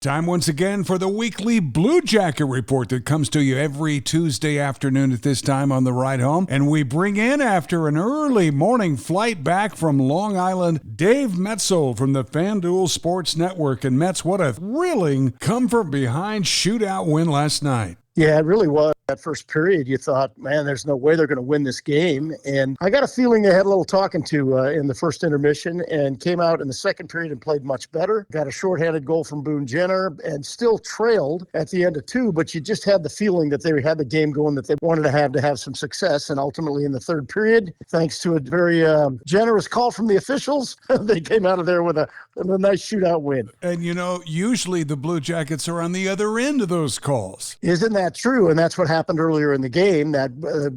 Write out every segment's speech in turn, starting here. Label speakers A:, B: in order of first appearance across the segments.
A: Time once again for the weekly Blue Jacket Report that comes to you every Tuesday afternoon at this time on the ride home. And we bring in, after an early morning flight back from Long Island, Dave Maetzold from the FanDuel Sports Network. And Mets, what a thrilling come-from-behind shootout win last night.
B: Yeah, it really was. That first period, you thought, man, there's no way they're going to win this game. And I got a feeling they had a little talking to in the first intermission and came out in the second period and played much better. Got a shorthanded goal from Boone Jenner and still trailed at the end of two, but you just had the feeling that they had the game going that they wanted to have some success. And ultimately in the third period, thanks to a very generous call from the officials, they came out of there with a nice shootout win.
A: And, you know, usually the Blue Jackets are on the other end of those calls.
B: Isn't that true? And that's what happened earlier in the game. That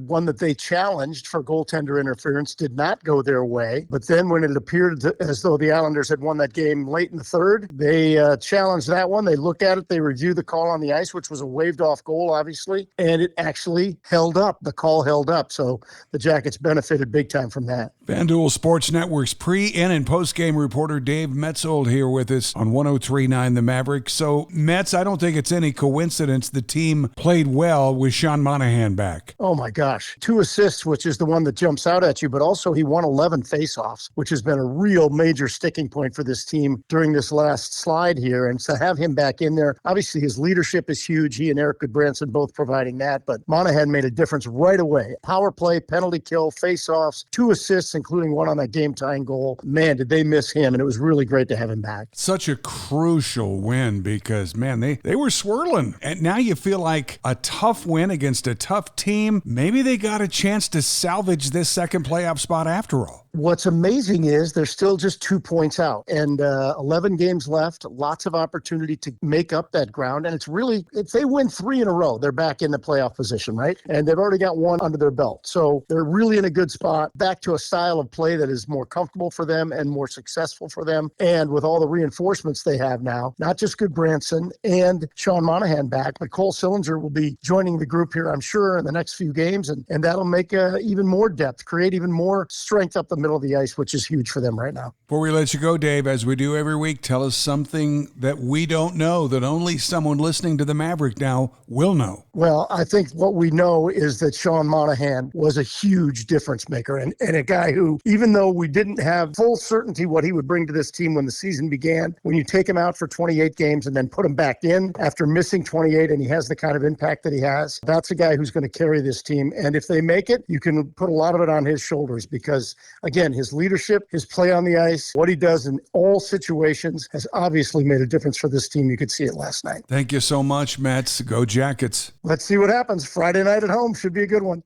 B: one that they challenged for goaltender interference did not go their way. But then when it appeared as though the Islanders had won that game late in the third, they challenged that one. They look at it. They review the call on the ice, which was a waved off goal, obviously. And it actually held up. The call held up. So the Jackets benefited big time from that.
A: FanDuel Sports Network's pre, in, and post-game reporter Dave Maetzold here with us on 103.9 The Maverick. So, Mets, I don't think it's any coincidence the team played well with Sean Monahan back.
B: Oh, my gosh. 2 assists, which is the one that jumps out at you, but also he won 11 faceoffs, which has been a real major sticking point for this team during this last slide here. And to have him back in there, obviously his leadership is huge. He and Eric Goodbranson both providing that, but Monahan made a difference right away. Power play, penalty kill, faceoffs, 2 assists, including one on that game-tying goal. Man, did they miss him, and it was really great to have him back.
A: Such a crucial win because, man, they were swirling. And now you feel like a tough win against a tough team. Maybe they got a chance to salvage this second playoff spot after all.
B: What's amazing is they're still just 2 points out and 11 games left, lots of opportunity to make up that ground. And it's really, if they win 3 in a row, they're back in the playoff position, right? And they've already got 1 under their belt. So they're really in a good spot, back to a style of play that is more comfortable for them and more successful for them. And with all the reinforcements they have now, not just Goodbranson and Sean Monahan back, but Cole Sillinger will be joining the group here, I'm sure, in the next few games. And that'll make even more depth, create even more strength up the middle of the ice, which is huge for them right now.
A: Before we let you go, Dave, as we do every week, tell us something that we don't know, that only someone listening to the Maverick now will know.
B: Well, I think what we know is that Sean Monahan was a huge difference maker and a guy who, even though we didn't have full certainty what he would bring to this team when the season began, when you take him out for 28 games and then put him back in after missing 28 and he has the kind of impact that he has, that's a guy who's going to carry this team. And if they make it, you can put a lot of it on his shoulders because, again, his leadership, his play on the ice, what he does in all situations has obviously made a difference for this team. You could see it last night.
A: Thank you so much, Mets. Go Jackets.
B: Let's see what happens. Friday night at home should be a good one.